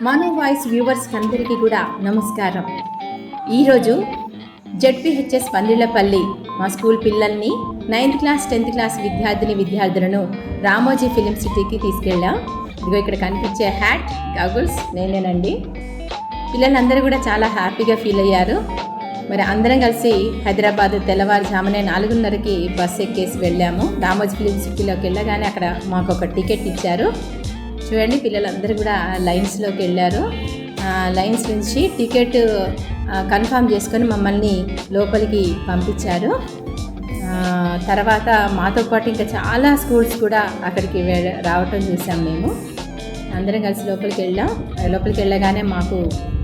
మానవ వాయిస్ వ్యూవర్స్కి అందరికీ కూడా నమస్కారం. ఈరోజు జెడ్పీహెచ్ఎస్ పందిళ్లపల్లి మా స్కూల్ పిల్లల్ని 9th క్లాస్ 10th క్లాస్ విద్యార్థులను రామోజీ ఫిలిం సిటీకి తీసుకెళ్ళాం. ఇదిగో ఇక్కడ కనిపించే హ్యాట్ గాగుల్స్ నేనేనండి. పిల్లలందరూ కూడా చాలా హ్యాపీగా ఫీల్ అయ్యారు. మరి అందరం కలిసి హైదరాబాద్ తెల్లవారుజామునే 4:30కి బస్సు ఎక్కేసి వెళ్ళాము. రామోజీ ఫిలిం సిటీలోకి వెళ్ళగానే అక్కడ మాకు ఒక టికెట్ ఇచ్చారు. చూడండి, పిల్లలందరూ కూడా లైన్స్లోకి వెళ్ళారు. లైన్స్ నుంచి టికెట్ కన్ఫర్మ్ చేసుకొని మమ్మల్ని లోపలికి పంపించారు. తర్వాత మాతో పాటు ఇంకా చాలా స్కూల్స్ కూడా అక్కడికి రావటం చూసాం. మేము అందరం కలిసి లోపలికి వెళ్ళాం. లోపలికి వెళ్ళగానే మాకు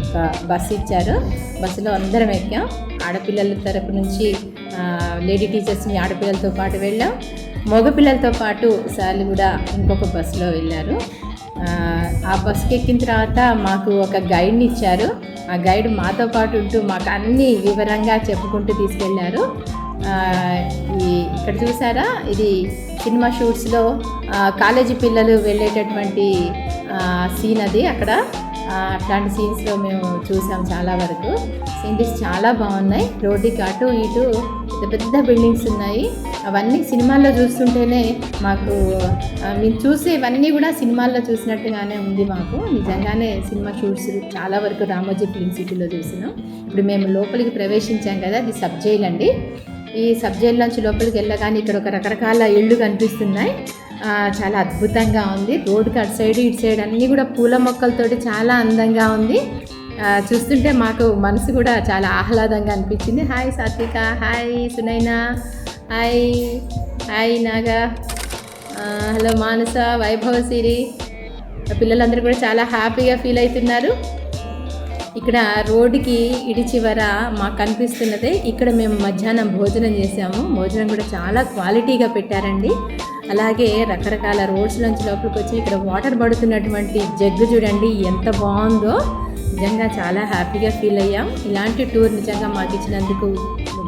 ఒక బస్సు ఇచ్చారు. బస్సులో అందరం ఎక్కాం. ఆడపిల్లల తరపు నుంచి లేడీ టీచర్స్ని ఆడపిల్లలతో పాటు వెళ్ళాం. మగపిల్లలతో పాటు సార్లు కూడా ఇంకొక బస్సులో వెళ్ళారు. ఆ బస్సుకి ఎక్కిన తర్వాత మాకు ఒక గైడ్ని ఇచ్చారు. ఆ గైడ్ మాతో పాటు ఉంటూ మాకు అన్నీ వివరంగా చెప్పుకుంటూ తీసుకెళ్లారు. ఇక్కడ చూసారా, ఇది సినిమా షూట్స్లో కాలేజీ పిల్లలు వెళ్ళేటటువంటి సీన్ అది. అక్కడ అట్లాంటి సీన్స్లో మేము చూసాం. చాలా వరకు సీనరీస్ చాలా బాగున్నాయి. రోడ్డుకి అటు ఇటు పెద్ద పెద్ద బిల్డింగ్స్ ఉన్నాయి. అవన్నీ సినిమాల్లో చూస్తుంటేనే మాకు మేము చూసేవన్నీ కూడా సినిమాల్లో చూసినట్టుగానే ఉంది. మాకు నిజంగానే సినిమా షూట్స్ చాలా వరకు రామోజీ ఫిలిం సిటీలో చూసినాం. ఇప్పుడు మేము లోపలికి ప్రవేశించాం కదా, అది సబ్ జైల్ అండి. ఈ సబ్ జైల్ నుంచి లోపలికి వెళ్ళగానే ఇక్కడ ఒక రకరకాల ఇళ్ళు కనిపిస్తున్నాయి. చాలా అద్భుతంగా ఉంది. రోడ్డుకి అటు సైడ్ ఇటు సైడ్ అన్నీ కూడా పూల మొక్కలతోటి చాలా అందంగా ఉంది. చూస్తుంటే మాకు మనసు కూడా చాలా ఆహ్లాదంగా అనిపించింది. Hi Satvika, hi Sunaina, hi hi Naga, hello Manasa, Vaibhava Siri. పిల్లలందరూ కూడా చాలా హ్యాపీగా ఫీల్ అవుతున్నారు. ఇక్కడ రోడ్డుకి ఇడి చివర మాకు కనిపిస్తున్నదే ఇక్కడ మేము మధ్యాహ్నం భోజనం చేసాము. భోజనం కూడా చాలా క్వాలిటీగా పెట్టారండి. అలాగే రకరకాల రోడ్స్ నుంచి లోపలికి వచ్చి ఇక్కడ వాటర్ పడుతున్నటువంటి జగ్గు చూడండి ఎంత బాగుందో. నిజంగా చాలా హ్యాపీగా ఫీల్ అయ్యాం. ఇలాంటి టూర్ నిజంగా మాకు ఇచ్చినందుకు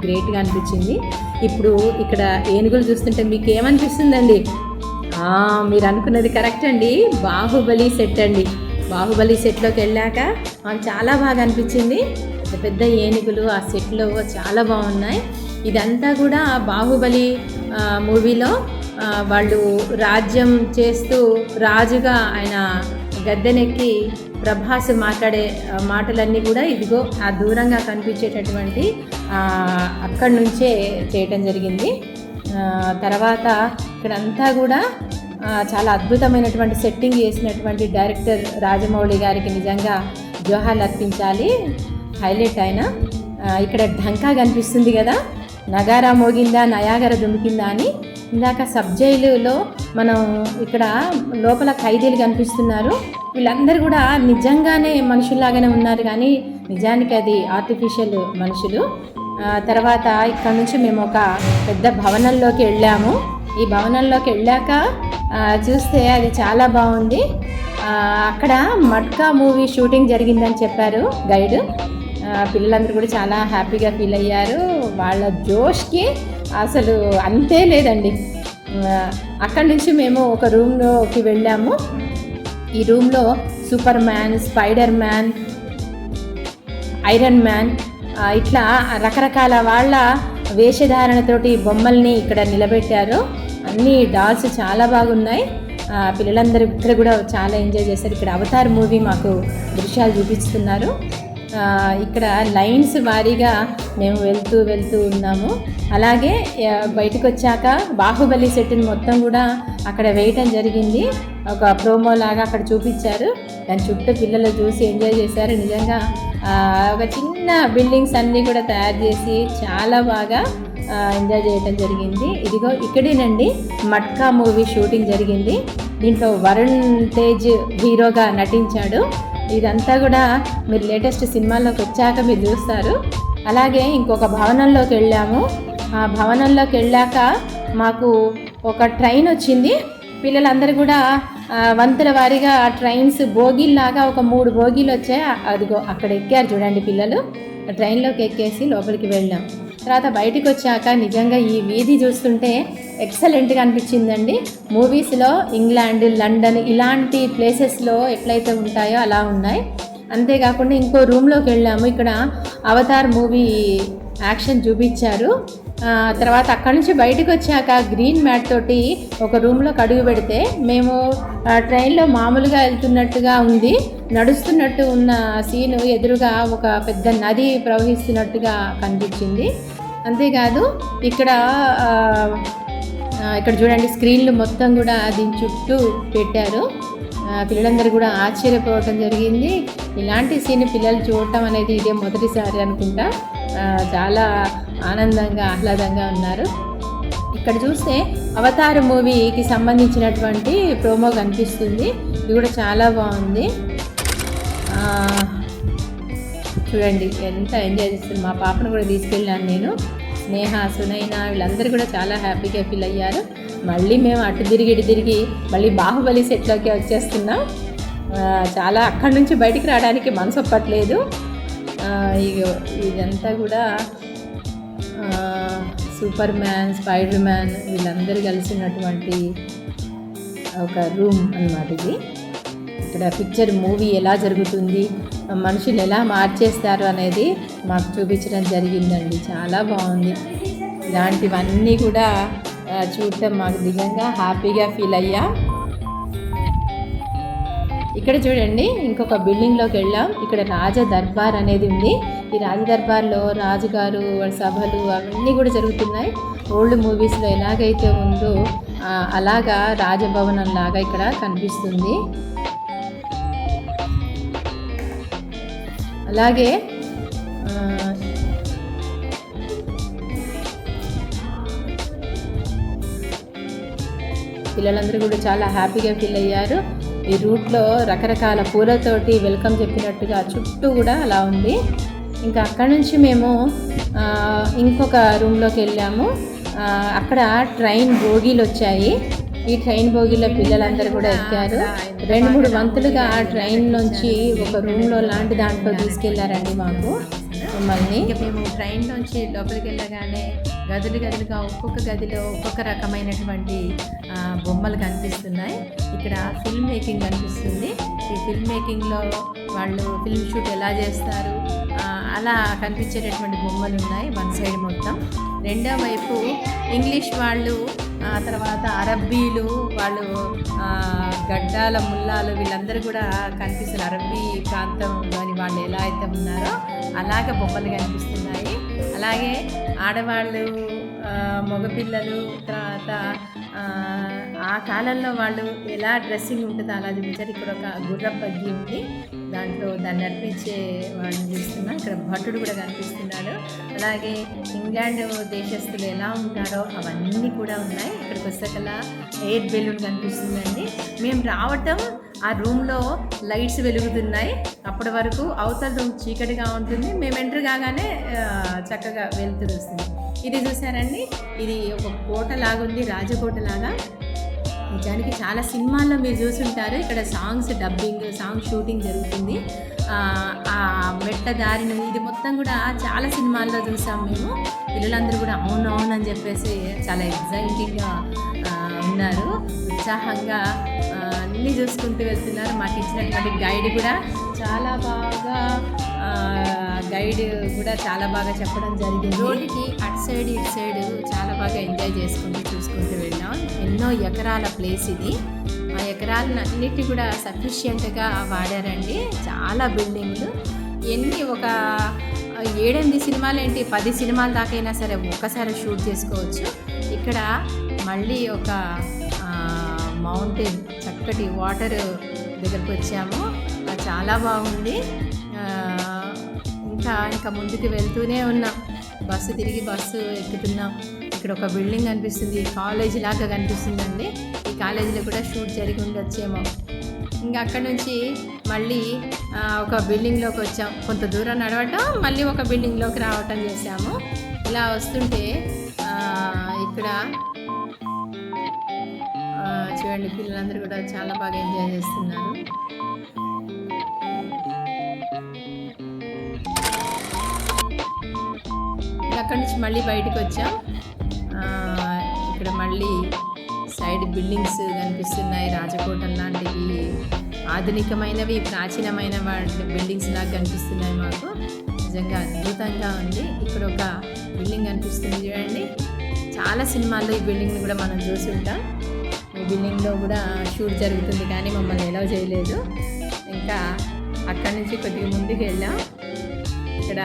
గ్రేట్గా అనిపించింది. ఇప్పుడు ఇక్కడ ఏనుగులు చూస్తుంటే మీకు ఏమనిపిస్తుందండి? మీరు అనుకున్నది కరెక్ట్ అండి, బాహుబలి సెట్ అండి. బాహుబలి సెట్లోకి వెళ్ళాక మాకు చాలా బాగా అనిపించింది. పెద్ద పెద్ద ఏనుగులు ఆ సెట్లో చాలా బాగున్నాయి. ఇదంతా కూడా బాహుబలి మూవీలో వాళ్ళు రాజ్యం చేస్తూ రాజుగా ఆయన గద్దెనెక్కి ప్రభాస్ మాట్లాడే మాటలన్నీ కూడా ఇదిగో ఆ దూరంగా కనిపించేటటువంటి అక్కడి నుంచే చేయటం జరిగింది. తర్వాత ఇక్కడంతా కూడా చాలా అద్భుతమైనటువంటి సెట్టింగ్ చేసినటువంటి డైరెక్టర్ రాజమౌళి గారికి నిజంగా జోహార్లు అర్పించాలి. హైలైట్ ఆయన. ఇక్కడ ఢంకా కనిపిస్తుంది కదా, నగారా మోగిందా నయాగర దుమికిందా అని. ఇందాక సబ్ జైలులో మనం ఇక్కడ లోపల ఖైదీలు కనిపిస్తున్నారు. వీళ్ళందరూ కూడా నిజంగానే మనుషుల్లాగానే ఉన్నారు, కానీ నిజానికి అది ఆర్టిఫిషియల్ మనుషులు. తర్వాత ఇక్కడ నుంచి మేము ఒక పెద్ద భవనంలోకి వెళ్ళాము. ఈ భవనంలోకి వెళ్ళాక చూస్తే అది చాలా బాగుంది. అక్కడ మట్కా మూవీ షూటింగ్ జరిగిందని చెప్పారు గైడ్. పిల్లలందరూ కూడా చాలా హ్యాపీగా ఫీల్ అయ్యారు. వాళ్ళ జోష్కి అసలు అంతే లేదండి. అక్కడి నుంచి మేము ఒక రూమ్లోకి వెళ్ళాము. ఈ రూమ్లో super man, spider man, iron man ఇట్లా రకరకాల వాళ్ళ వేషధారణతోటి బొమ్మల్ని ఇక్కడ నిలబెట్టారు. అన్ని డాల్స్ చాలా బాగున్నాయి. పిల్లలందరూ ఇక్కడ కూడా చాలా ఎంజాయ్ చేశారు. ఇక్కడ అవతార్ మూవీ మాకు దృశ్యాలు చూపిస్తున్నారు. ఇక్కడ లైన్స్ వారీగా మేము వెళ్తూ ఉన్నాము. అలాగే బయటకు వచ్చాక బాహుబలి సెట్ని మొత్తం కూడా అక్కడ వేయటం జరిగింది. ఒక ప్రోమో లాగా అక్కడ చూపించారు. దాని చుట్టూ పిల్లలు చూసి ఎంజాయ్ చేశారు. నిజంగా ఒక చిన్న బిల్డింగ్స్ అన్నీ కూడా తయారు చేసి చాలా బాగా ఎంజాయ్ చేయటం జరిగింది. ఇదిగో ఇక్కడేనండి మట్కా మూవీ షూటింగ్ జరిగింది. దీంట్లో వరుణ్ తేజ్ హీరోగా నటించాడు. ఇదంతా కూడా మీరు లేటెస్ట్ సినిమాల్లోకి వచ్చాక మీరు చూస్తారు. అలాగే ఇంకొక భవనంలోకి వెళ్ళాము. ఆ భవనంలోకి వెళ్ళాక మాకు ఒక ట్రైన్ వచ్చింది. పిల్లలందరూ కూడా వంతుల వారీగా ఆ ట్రైన్స్ బోగీల్లాగా ఒక 3 బోగీలు వచ్చాయి. అదిగో అక్కడ ఎక్కారు చూడండి పిల్లలు. ట్రైన్లోకి ఎక్కేసి లోపలికి వెళ్ళాం. తర్వాత బయటికి వచ్చాక నిజంగా ఈ వీధి చూస్తుంటే ఎక్సలెంట్గా అనిపించిందండి. మూవీస్లో ఇంగ్లాండ్, లండన్ ఇలాంటి ప్లేసెస్లో ఎట్లయితే ఉంటాయో అలా ఉన్నాయి. అంతేకాకుండా ఇంకో రూమ్లోకి వెళ్ళాము. ఇక్కడ అవతార్ మూవీ యాక్షన్ చూపించారు. తర్వాత అక్కడి నుంచి బయటకు వచ్చాక గ్రీన్ మ్యాట్ తోటి ఒక రూమ్లోకి అడుగు పెడితే మేము ట్రైన్లో మామూలుగా వెళ్తున్నట్టుగా ఉంది. నడుస్తున్నట్టు ఉన్న సీను ఎదురుగా ఒక పెద్ద నది ప్రవహిస్తున్నట్టుగా కనిపించింది. అంతేకాదు ఇక్కడ చూడండి స్క్రీన్లు మొత్తం కూడా దీని చుట్టూ పెట్టారు. పిల్లలందరూ కూడా ఆశ్చర్యపోవటం జరిగింది. ఇలాంటి సీన్ పిల్లలు చూడటం అనేది ఇదే మొదటిసారి అనుకుంటా. చాలా ఆనందంగా ఆహ్లాదంగా ఉన్నారు. ఇక్కడ చూస్తే అవతార్ మూవీకి సంబంధించినటువంటి ప్రోమో కనిపిస్తుంది. ఇది కూడా చాలా బాగుంది. చూడండి ఎంత ఎంజాయ్ చేస్తుంది. మా పాపను కూడా తీసుకెళ్ళాను నేను. స్నేహ, సునైన వీళ్ళందరూ కూడా చాలా హ్యాపీగా ఫీల్ అయ్యారు. మళ్ళీ మేము అటు తిరిగి మళ్ళీ బాహుబలి సెట్లోకి వచ్చేస్తున్నాం. చాలా అక్కడి నుంచి బయటికి రావడానికి మనసు ఒప్పట్లేదు. ఇదంతా కూడా సూపర్ మ్యాన్, స్పైడర్ మ్యాన్ వీళ్ళందరూ కలిసినటువంటి ఒక రూమ్ అన్నమాట ఇది. ఇక్కడ పిక్చర్ మూవీ ఎలా జరుగుతుంది, మనుషులు ఎలా మార్చేస్తారు అనేది మాకు చూపించడం జరిగిందండి. చాలా బాగుంది. ఇలాంటివన్నీ కూడా చూడటం మాకు నిజంగా హ్యాపీగా ఫీల్ అయ్యా. ఇక్కడ చూడండి ఇంకొక బిల్డింగ్లోకి వెళ్ళాం. ఇక్కడ రాజ దర్బార్ అనేది ఉంది. ఈ రాజ దర్బార్లో రాజుగారు సభలు అవన్నీ కూడా జరుగుతున్నాయి. ఓల్డ్ మూవీస్లో ఎలాగైతే ఉందో అలాగా రాజభవనం లాగా ఇక్కడ కనిపిస్తుంది. అలాగే పిల్లలందరూ కూడా చాలా హ్యాపీగా ఫీల్ అయ్యారు. ఈ రూట్లో రకరకాల పూలతోటి వెల్కమ్ చెప్పినట్టుగా చుట్టూ కూడా అలా ఉంది. ఇంకా అక్కడ నుంచి మేము ఇంకొక రూమ్లోకి వెళ్ళాము. అక్కడ ట్రైన్ బోగీలు వచ్చాయి. ఈ ట్రైన్ బోగీలో పిల్లలందరూ కూడా ఎక్కారు. 2-3 వంతులుగా ఆ ట్రైన్ నుంచి ఒక రూమ్లో లాంటి దాంట్లో తీసుకెళ్లారండి మమ్మల్ని. ఇక మేము ట్రైన్లోంచి లోపలికి వెళ్ళగానే గదులుగా ఒక్కొక్క గదిలో ఒక్కొక్క రకమైనటువంటి బొమ్మలు కనిపిస్తున్నాయి. ఇక్కడ ఫిల్మ్ మేకింగ్ కనిపిస్తుంది. ఈ ఫిల్మ్ మేకింగ్లో వాళ్ళు ఫిల్మ్ షూట్ ఎలా చేస్తారు అలా కనిపించేటటువంటి బొమ్మలు ఉన్నాయి వన్ సైడ్ మొత్తం. రెండో వైపు ఇంగ్లీష్ వాళ్ళు, తర్వాత అరబ్బీలు వాళ్ళు, గడ్డాల ముల్లాలు వీళ్ళందరూ కూడా కనిపిస్తున్నారు. అరబ్బీ ప్రాంతంలోని వాళ్ళు ఎలా అయితే ఉన్నారో అలాగే బొమ్మలు కనిపిస్తున్నాయి. అలాగే ఆడవాళ్ళు, మగపిల్లలు, తర్వాత ఆ కాలంలో వాళ్ళు ఎలా డ్రెస్సింగ్ ఉంటుందో అలా చూపించారు. ఇక్కడ ఒక గుర్రం బగ్గి ఉంది, దాంట్లో దాన్ని నడిపించే వాళ్ళని చూస్తున్నాం. ఇక్కడ భటుడు కూడా కనిపిస్తున్నాడు. అలాగే ఇంగ్లాండ్ దేశస్తులు ఎలా ఉంటారో అవన్నీ కూడా ఉన్నాయి. ఇక్కడికి వచ్చేకల్లా ఎయిర్ బెలూన్ కనిపిస్తుందండి. మేము రావటం ఆ రూమ్లో లైట్స్ వెలుగుతున్నాయి. అప్పటి వరకు అవతల రూమ్ చీకటిగా ఉంటుంది. మేము ఎంటర్ కాగానే చక్కగా వెలుతురు వస్తుంది. ఇది చూసారండి, ఇది ఒక కోట లాగుంది, రాజకోట లాగా. నిజానికి చాలా సినిమాల్లో మీరు చూసుంటారు. ఇక్కడ సాంగ్ షూటింగ్ జరుగుతుంది. ఆ మెట్ల దారిని ఇది మొత్తం కూడా చాలా సినిమాల్లో చూసాం మేము. పిల్లలందరూ కూడా అవునని చెప్పేసి చాలా ఎగ్జైటింగ్గా ఉన్నారు, ఉత్సాహంగా అన్నీ చూసుకుంటూ వెళ్తున్నారు. మాకు ఇచ్చినటువంటి గైడ్ కూడా చాలా బాగా చెప్పడం జరిగింది. రోడ్డుకి అటు సైడ్ ఇటు సైడ్ చాలా బాగా ఎంజాయ్ చూసుకుంటూ వెళ్ళాం. ఎన్నో ఎకరాల ప్లేస్ ఇది. ఆ ఎకరాలన్నిటి కూడా సఫిషియెంట్గా వాడారండి. చాలా బిల్డింగ్లు, ఎన్ని ఒక 7-8 సినిమాలు ఏంటి 10 సినిమాల దాకైనా సరే ఒక్కసారి షూట్ చేసుకోవచ్చు. ఇక్కడ మళ్ళీ ఒక మౌంటైన్, చక్కటి వాటర్ దగ్గరకు వచ్చాము. చాలా బాగుంది. ఇంకా ముందుకు వెళ్తూనే ఉన్నాం. బస్సు ఎక్కుతున్నాం. ఇక్కడ ఒక బిల్డింగ్ కనిపిస్తుంది, కాలేజీ లాగా కనిపిస్తుందండి. ఈ కాలేజీలో కూడా షూట్ జరిగి ఉండొచ్చేమో. ఇంకా అక్కడ నుంచి మళ్ళీ ఒక బిల్డింగ్లోకి వచ్చాం. కొంత దూరం నడవటం, మళ్ళీ ఒక బిల్డింగ్లోకి రావటం చేసాము. ఇలా వస్తుంటే ఇక్కడ చూడండి పిల్లలందరూ కూడా చాలా బాగా ఎంజాయ్ చేస్తున్నారు. ఇలా అక్కడి నుంచి మళ్ళీ బయటకు వచ్చాం. ఇక్కడ మళ్ళీ సైడ్ బిల్డింగ్స్ కనిపిస్తున్నాయి, రాజకోటం లాంటివి, ఆధునికమైనవి, ప్రాచీనమైన బిల్డింగ్స్ లాగా కనిపిస్తున్నాయి మాకు. నిజంగా అద్భుతంగా ఉంది. ఇక్కడ ఒక బిల్డింగ్ కనిపిస్తుంది చూడండి. చాలా సినిమాల్లో ఈ బిల్డింగ్ని కూడా మనం చూసి ఉంటాం. ఈ బిల్డింగ్లో కూడా షూట్ జరుగుతుంది కానీ మమ్మల్ని ఎలవ్ చేయలేదు. ఇంకా అక్కడి నుంచి కొద్దిగా ముందుకు వెళ్ళాం. ఇక్కడ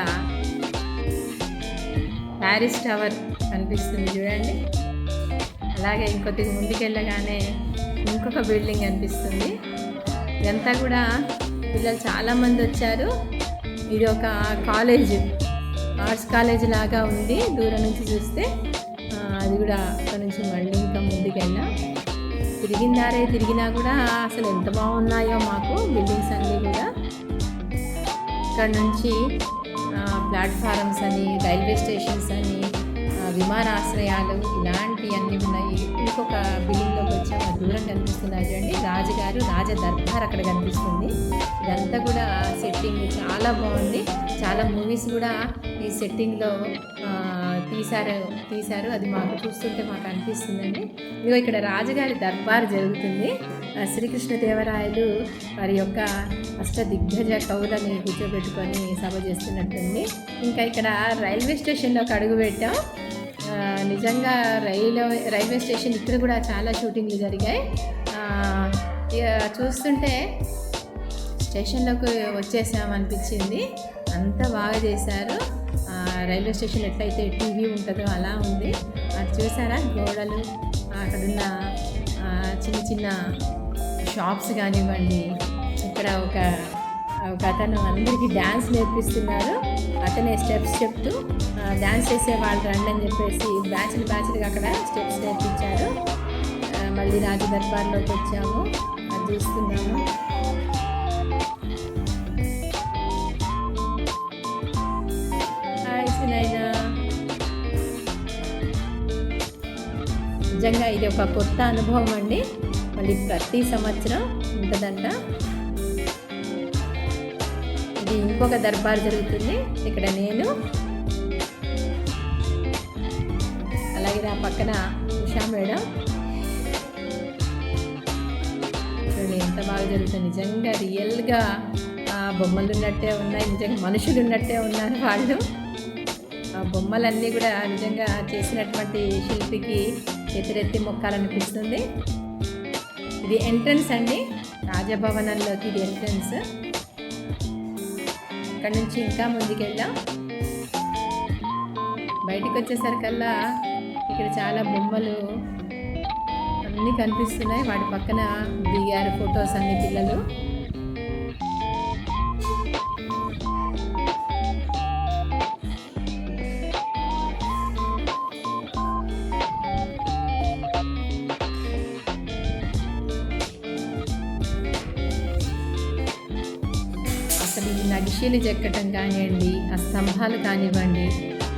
ప్యారిస్ టవర్ కనిపిస్తుంది చూడండి. అలాగే ఇంకొద్దిగా ముందుకు వెళ్ళగానే ఇంకొక బిల్డింగ్ కనిపిస్తుంది. ఇదంతా కూడా పిల్లలు చాలామంది వచ్చారు. ఇది ఒక కాలేజ్, ఆర్ట్స్ కాలేజ్ లాగా ఉంది దూరం నుంచి చూస్తే. అది కూడా అక్కడ నుంచి మళ్ళీ ఇంకా ముందుకు వెళ్ళాం. తిరిగినా కూడా అసలు ఎంత బాగున్నాయో మాకు బిల్డింగ్స్ అన్నీ కూడా. ఇక్కడ నుంచి ప్లాట్ఫారమ్స్ అని, రైల్వే స్టేషన్స్ అని, విమానాశ్రయాలు ఇలాంటివన్నీ ఉన్నాయి. ఇంకొక బిల్డింగ్లోకి వచ్చాము, దూరం కనిపిస్తున్నాయి చూడండి. రాజుగారు రాజ దర్బార్ అక్కడ కనిపిస్తుంది. ఇదంతా కూడా సెట్టింగ్ చాలా బాగుంది. చాలా మూవీస్ కూడా ఈ సెట్టింగ్లో తీశారు. అది మాకు చూస్తుంటే మాకు అనిపిస్తుందండి. ఇదిగో ఇక్కడ రాజుగారి దర్బార్ జరుగుతుంది. శ్రీకృష్ణదేవరాయలు వారి యొక్క అష్టదిగ్గజ కవులని కూర్చోబెట్టుకొని సభ చేస్తున్నట్టుంది. ఇంకా ఇక్కడ రైల్వే స్టేషన్లోకి అడుగు పెట్టాం. నిజంగా రైల్వే స్టేషన్ ఇక్కడ కూడా చాలా షూటింగ్లు జరిగాయి. చూస్తుంటే స్టేషన్లోకి వచ్చేసామనిపించింది. అంత బాగా చేశారు. రైల్వే స్టేషన్ ఎట్లయితే టీవీ ఉంటుందో అలా ఉంది. అది చూసారా, గోడలు, అక్కడున్న చిన్న చిన్న షాప్స్ కానివ్వండి. ఇక్కడ ఒక అతను అందరికీ డ్యాన్స్ నేర్పిస్తున్నారు. అతనే స్టెప్స్ చెప్తూ డ్యాన్స్ చేసే వాళ్ళు రండి అని చెప్పేసి బ్యాచ్లుగా అక్కడ స్టెప్స్ నేర్పించారు. మళ్ళీ రాజు దర్బార్లోకి వచ్చాము, అది చూస్తున్నాము. నిజంగా ఇది ఒక కొత్త అనుభవం అండి. మళ్ళీ ప్రతి సంవత్సరం ఉంటుందంట. ఇది ఇంకొక దర్బార్ జరుగుతుంది. ఇక్కడ నేను, అలాగే నా పక్కన ఉషా మేడం. చూడండి ఎంత బాగా జరుగుతుంది. నిజంగా రియల్గా బొమ్మలు ఉన్నట్టే ఉన్నాయి, నిజంగా మనుషులు ఉన్నట్టే ఉన్నారు వాళ్ళు. ఆ బొమ్మలన్నీ కూడా నిజంగా చేసినటువంటి శిల్పికి ఎత్తురెత్తి మొక్కాలనిపిస్తుంది. ఇది ఎంట్రన్స్ అండి, రాజభవనంలోకి ఇది ఎంట్రన్స్. ఇక్కడ నుంచి ఇంకా ముందుకు వెళ్ళాం. బయటకు వచ్చేసరికల్లా ఇక్కడ చాలా బొమ్మలు అన్నీ కనిపిస్తున్నాయి. వాటి పక్కన దిగారు ఫొటోస్ అన్ని పిల్లలు. అసలు ఈ నగిషీలు చెక్కటం కానివ్వండి, ఆ స్తంభాలు కానివ్వండి,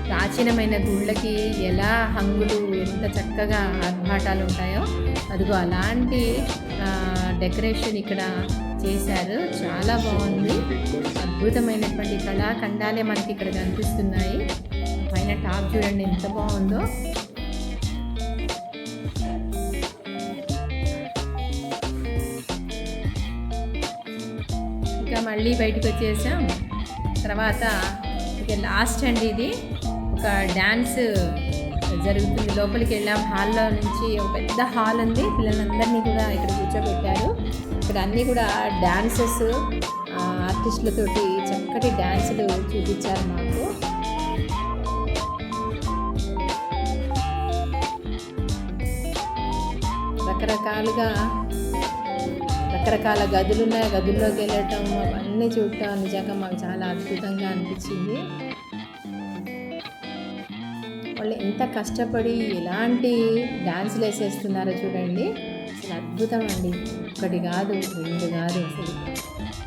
ప్రాచీనమైన గుళ్ళకి ఎలా హంగులు, ఎంత చక్కగా ఆర్భాటాలు ఉంటాయో అదిగో అలాంటి డెకరేషన్ ఇక్కడ చేశారు. చాలా బాగుంది. అద్భుతమైనటువంటి కళాఖండాలే మనకి ఇక్కడ కనిపిస్తున్నాయి. పైన టాప్ చూడండి ఎంత బాగుందో. ఇంకా మళ్ళీ బయటకు వచ్చేసాం. తర్వాత ఇక లాస్ట్ అండి, ఇది ఒక డ్యాన్స్ జరుగుతుంది. లోపలికి వెళ్ళాం. హాల్లో నుంచి ఒక పెద్ద హాల్ ఉంది. పిల్లలందరినీ కూడా ఇక్కడ కూర్చోబెట్టారు. ఇక్కడ అన్నీ కూడా డ్యాన్సెస్, ఆర్టిస్టులతోటి చక్కటి డ్యాన్సులు చూపించారు మాకు. రకరకాల గదులు ఉన్నాయి. గదుల్లోకి వెళ్ళటం, అవన్నీ చూడటం నిజంగా మాకు చాలా అద్భుతంగా అనిపించింది. వాళ్ళు ఎంత కష్టపడి ఎలాంటి డాన్సులు వేసేస్తున్నారో చూడండి. అసలు అద్భుతం అండి. ఒకటి కాదు, రెండు కాదు. అసలు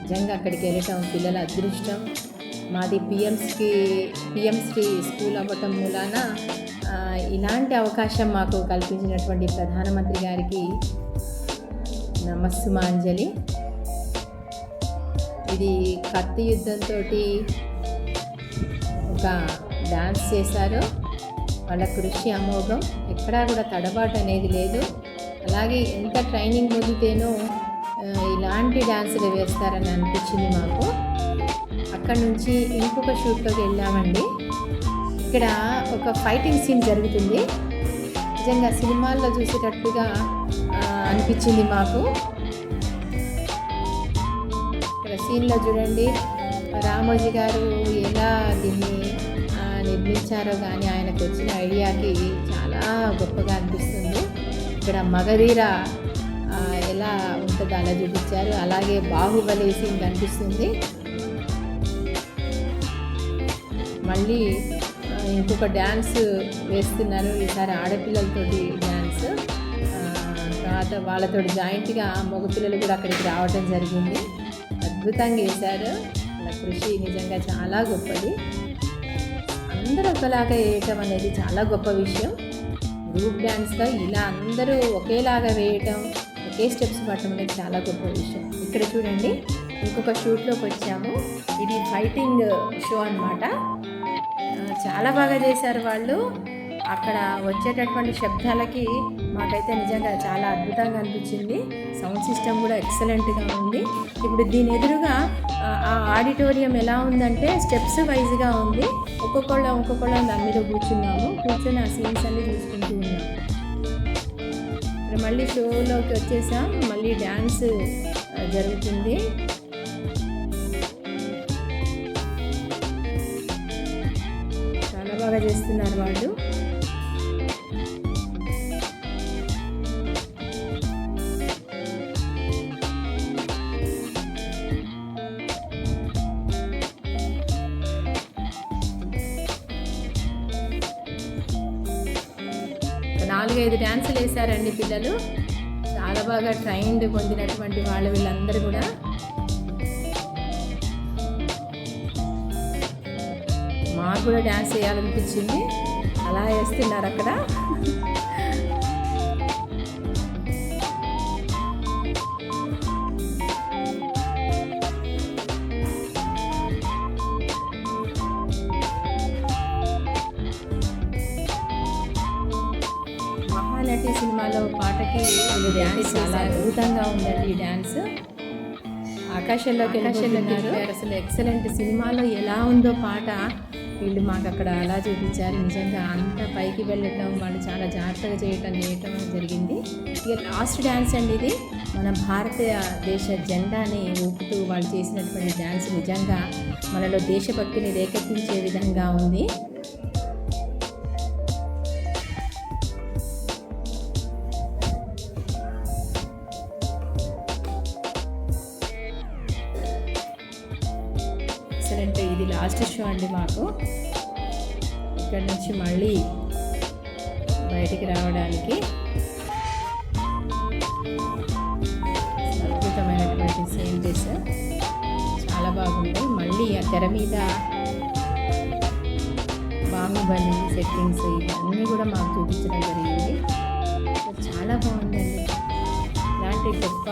నిజంగా అక్కడికి వెళ్ళటం పిల్లల అదృష్టం. మాది పిఎం శ్రీ స్కూల్ అవ్వటం మూలాన ఇలాంటి అవకాశం మాకు కల్పించినటువంటి ప్రధానమంత్రి గారికి నమస్సుమాంజలి. ఇది కత్తి యుద్ధంతో ఒక డాన్స్ చేశారో వాళ్ళ కృషి అమోఘం, ఎక్కడా కూడా తడబాటు అనేది లేదు. అలాగే ఎంత ట్రైనింగ్ పొందితేనో ఇలాంటి డాన్సులు వేస్తారని అనిపించింది మాకు. అక్కడ నుంచి ఇంకొక షూట్లోకి వెళ్ళామండి. ఇక్కడ ఒక ఫైటింగ్ సీన్ జరుగుతుంది. నిజంగా సినిమాల్లో చూసేటట్టుగా అనిపించింది మాకు. ఇక్కడ సీన్లో చూడండి, రామోజీ గారు ఎలా దీన్ని నిర్మించారో కానీ ఆయనకు వచ్చిన ఐడియాకి చాలా గొప్పగా అనిపిస్తుంది. ఇక్కడ మగధీర ఎలా ఉంటుందో అలా చూపించారు. అలాగే బాహుబలి సీన్ కనిపిస్తుంది. మళ్ళీ ఇంకొక డ్యాన్స్ వేస్తున్నారు, ఈసారి ఆడపిల్లలతోటి డ్యాన్స్. తర్వాత వాళ్ళతో జాయింట్గా మగపిల్లలు కూడా అక్కడికి రావడం జరిగింది. అద్భుతంగా వేశారు. వాళ్ళ కృషి నిజంగా చాలా గొప్పది. అందరూ ఒకలాగా వేయటం అనేది చాలా గొప్ప విషయం. గ్రూప్ డ్యాన్స్లో ఇలా అందరూ ఒకేలాగా వేయటం, ఒకే స్టెప్స్ పట్టడం అనేది చాలా గొప్ప విషయం. ఇక్కడ చూడండి, ఇంకొక షూట్లోకి వచ్చాము. ఇది ఫైటింగ్ షో అన్నమాట. చాలా బాగా చేశారు వాళ్ళు. అక్కడ వచ్చేటటువంటి శబ్దాలకి మాకైతే నిజంగా చాలా అద్భుతంగా అనిపించింది. సౌండ్ సిస్టమ్ కూడా ఎక్సలెంట్గా ఉంది. ఇప్పుడు దీని ఎదురుగా ఆ ఆడిటోరియం ఎలా ఉందంటే స్టెప్స్ వైజ్గా ఉంది. ఒక్కొక్కళ్ళ దాని మీద కూర్చొని ఆ సీన్స్ అన్ని చూసుకుంటూ ఉన్నాం. ఇప్పుడు మళ్ళీ షోలోకి వచ్చేసాం. మళ్ళీ డ్యాన్స్ జరుగుతుంది. చాలా బాగా చేస్తున్నారు వాళ్ళు. నాలుగైదు డ్యాన్సులు వేశారండి పిల్లలు. చాలా బాగా ట్రైన్డ్ పొందినటువంటి వాళ్ళు వీళ్ళందరూ కూడా. మాకు కూడా డ్యాన్స్ వేయాలనిపించింది. అలా వేస్తున్నారు అక్కడ. మహానటి సినిమాలో పాటకి వీళ్ళు డ్యాన్స్ చాలా అద్భుతంగా ఉందండి. ఈ డ్యాన్స్ ఆకాశంలోకి అసలు ఎక్సలెంట్. సినిమాలో ఎలా ఉందో పాట వీళ్ళు మాకు అక్కడ అలా చూపించారు. నిజంగా అంత పైకి వెళ్ళటం, వాళ్ళు చాలా జాగ్రత్తగా చేయటం జరిగింది. ఇక లాస్ట్ డ్యాన్స్ అండి ఇది. మన భారతదేశ జెండాని ఊపుతూ వాళ్ళు చేసినటువంటి డ్యాన్స్ నిజంగా మనలో దేశభక్తిని రేకెత్తించే విధంగా ఉంది. ఎక్సలెంట్. ఇది లాస్ట్ షో అండి మాకు. ఇక్కడ నుంచి మళ్ళీ బయటికి రావడానికి అద్భుతమైనటువంటి సీన్స్ చాలా బాగుంది. మళ్ళీ ఆ తెర మీద బాహుబలి సెట్టింగ్స్ ఇవన్నీ కూడా మాకు చూపించడం జరిగింది. చాలా బాగుందండి. ఇలాంటి గొప్ప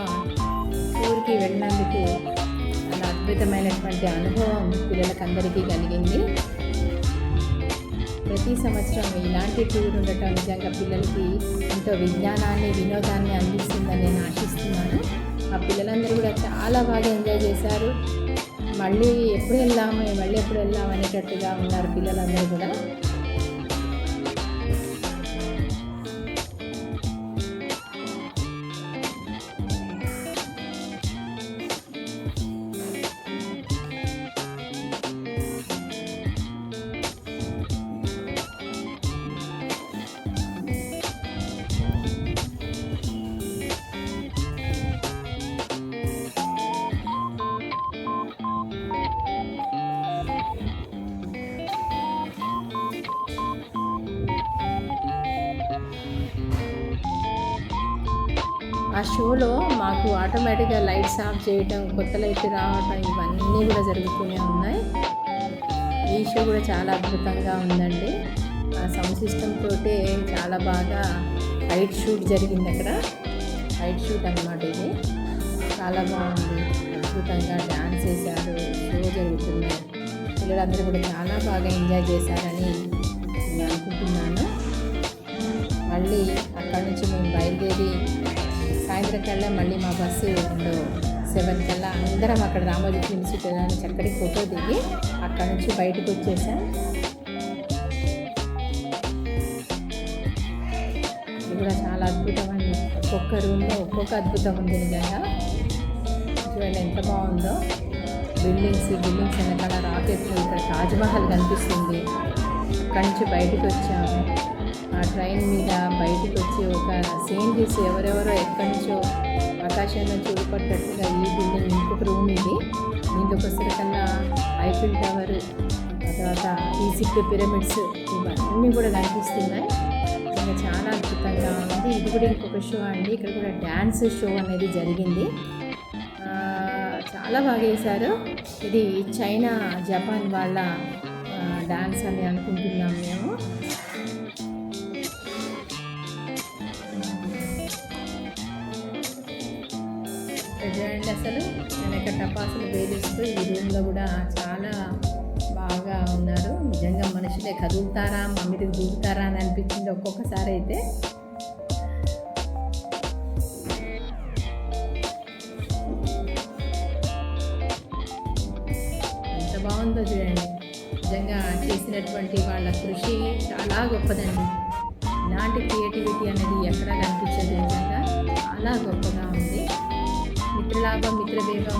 టూర్కి వెళ్ళినందుకు అలా అద్భుతమైనటువంటి అనుభవం పిల్లలకందరికీ కలిగింది. ప్రతి సంవత్సరం ఇలాంటి టూర్ ఉండటం నిజంగా పిల్లలకి ఎంతో విజ్ఞానాన్ని, వినోదాన్ని అందిస్తుందని నేను ఆశిస్తున్నాను. ఆ పిల్లలందరూ కూడా చాలా బాగా ఎంజాయ్ చేశారు. మళ్ళీ ఎప్పుడు వెళ్దాం అనేటట్టుగా ఉన్నారు పిల్లలందరూ కూడా. ఆ షోలో మాకు ఆటోమేటిక్గా లైట్స్ ఆఫ్ చేయటం, కొత్త లైట్ రావటం ఇవన్నీ కూడా జరుగుతూనే ఉన్నాయి. ఈ షో కూడా చాలా అద్భుతంగా ఉందండి. ఆ సౌండ్ సిస్టమ్ తోటే చాలా బాగా లైట్ షూట్ జరిగింది. అక్కడ లైట్ షూట్ అన్నమాట ఇది. చాలా బాగుంది. అద్భుతంగా డ్యాన్స్ చేశారు. షో జరుగుతున్నాయి. పిల్లలందరూ కూడా చాలా బాగా ఎంజాయ్ చేశారని నేను అనుకుంటున్నాను. మళ్ళీ అక్కడి నుంచి మేము బయలుదేరి సాయంత్రం కల్లా మళ్ళీ మా బస్సు 7 కల్లా అందరం అక్కడ రామోజీ ఫిల్మ్ సిటీలో చక్కటి ఫోటో దిగి అక్కడ నుంచి బయటకు వచ్చేసాం. ఇది కూడా చాలా అద్భుతం అండి. ఒక్కొక్క రూమ్లో ఒక్కొక్క అద్భుతం ఉంది నిజంగా. చూడండి ఎంత బాగుందో. బిల్డింగ్స్ వెనకాల రాకెట్లు, ఇక్కడ తాజ్మహల్ కనిపిస్తుంది. అక్కడి నుంచి బయటకు వచ్చాము. ఆ ట్రైన్ మీద బయటకు వచ్చి ఒక సీనరీస్ ఎవరెవరో ఎక్కడి నుంచో ఆకాశంలో చూపట్టట్టుగా ఈ బిల్డింగ్ ఇంకొక రూమ్ ఇది. దీంట్లోకి వచ్చేసరికల్లా ఐఫిల్ టవర్, ఆ తర్వాత ఈజిప్ట్ పిరమిడ్స్ ఇవన్నీ కూడా కనిపిస్తున్నాయి. ఇంకా చాలా అద్భుతంగా ఉంది. ఇది కూడా ఇంకొక షో అండి. ఇక్కడ కూడా డ్యాన్స్ షో అనేది జరిగింది. చాలా బాగా వేశారు. ఇది చైనా జపాన్ వాళ్ళ డ్యాన్స్ అని అనుకుంటున్నాం మేము. చూడండి అసలు వెనక టపాసులు వేలుస్తూ ఈ రూమ్లో కూడా చాలా బాగా ఉన్నారు. నిజంగా మనుషులే కదులుతారా మా మీదకి దూకుతారా అని అనిపించింది ఒక్కొక్కసారి అయితే. ఎంత బాగుందో చూడండి. నిజంగా చేసినటువంటి వాళ్ళ కృషి చాలా గొప్పదండి. ఇలాంటి క్రియేటివిటీ అనేది ఎక్కడా కనిపించదు. నిజంగా చాలా గొప్పగా ఉంది. మిత్రలాభం, మిత్రభేదం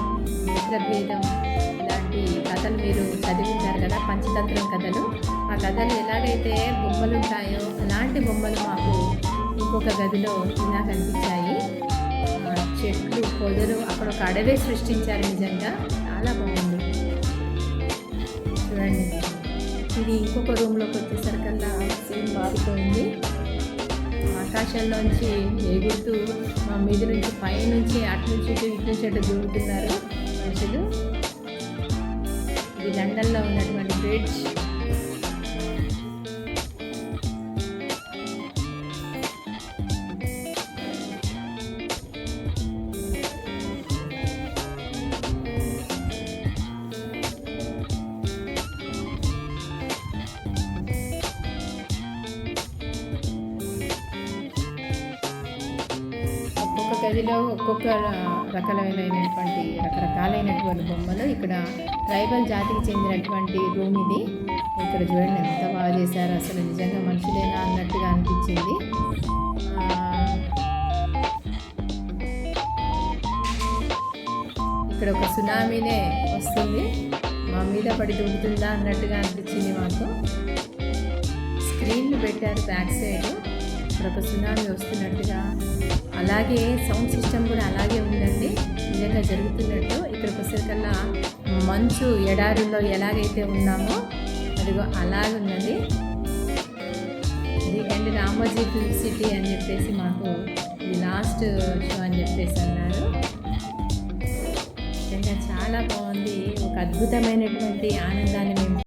ఇలాంటి కథలు మీరు చదివి ఉంటారు కదా, పంచతంత్రం కథలు. ఆ కథలు ఎలాగైతే బొమ్మలు ఉంటాయో అలాంటి బొమ్మలు మాకు ఇంకొక గదిలో ఇలా కనిపించాయి. చెట్లు, పొదలు, అక్కడ ఒక అడవే సృష్టించారు. నిజంగా చాలా బాగుంది. చూడండి, ఇది ఇంకొక రూమ్లోకి వచ్చేసరికల్లా సీన్ మారిపోయింది. ఆకాశంలోంచి ఎగురుతూ మా మీద నుంచి పైనుంచి అటు నుంచి ఇటు నుంచి అటు దూరుతున్నారు మనుషులు. ఇది లండన్లో ఉన్నటువంటి బ్రిడ్జ్. గదిలో ఒక్కొక్క రకరకాలైనటువంటి బొమ్మలు. ఇక్కడ ట్రైబల్ జాతికి చెందినటువంటి రూమ్ ఇది. ఇక్కడ చూడండి ఎంత బాగా చేశారు. అసలు నిజంగా మనుషులేనా అన్నట్టుగా అనిపించింది. ఇక్కడ ఒక సునామీనే వస్తుంది, మా మీద పడి దూకుతుందా అన్నట్టుగా అనిపించింది మాకు. స్క్రీన్లు పెట్టారు బ్యాక్ సైడ్. ఇక్కడ ఒక సునామీ వస్తున్నట్టుగా, అలాగే సౌండ్ సిస్టమ్ కూడా అలాగే ఉందండి. నిజంగా జరుగుతున్నట్టు. ఇక్కడికి వచ్చేసరికల్లా మంచు ఎడారుల్లో ఎలాగైతే ఉన్నామో అదిగో అలాగున్నది. ఇది అండ్ రామోజీ ఫిల్మ్ సిటీ అని చెప్పేసి మాకు ఇది లాస్ట్ షో అని చెప్పేసి అన్నారు. నిజంగా చాలా బాగుంది. ఒక అద్భుతమైనటువంటి ఆనందాన్ని మేము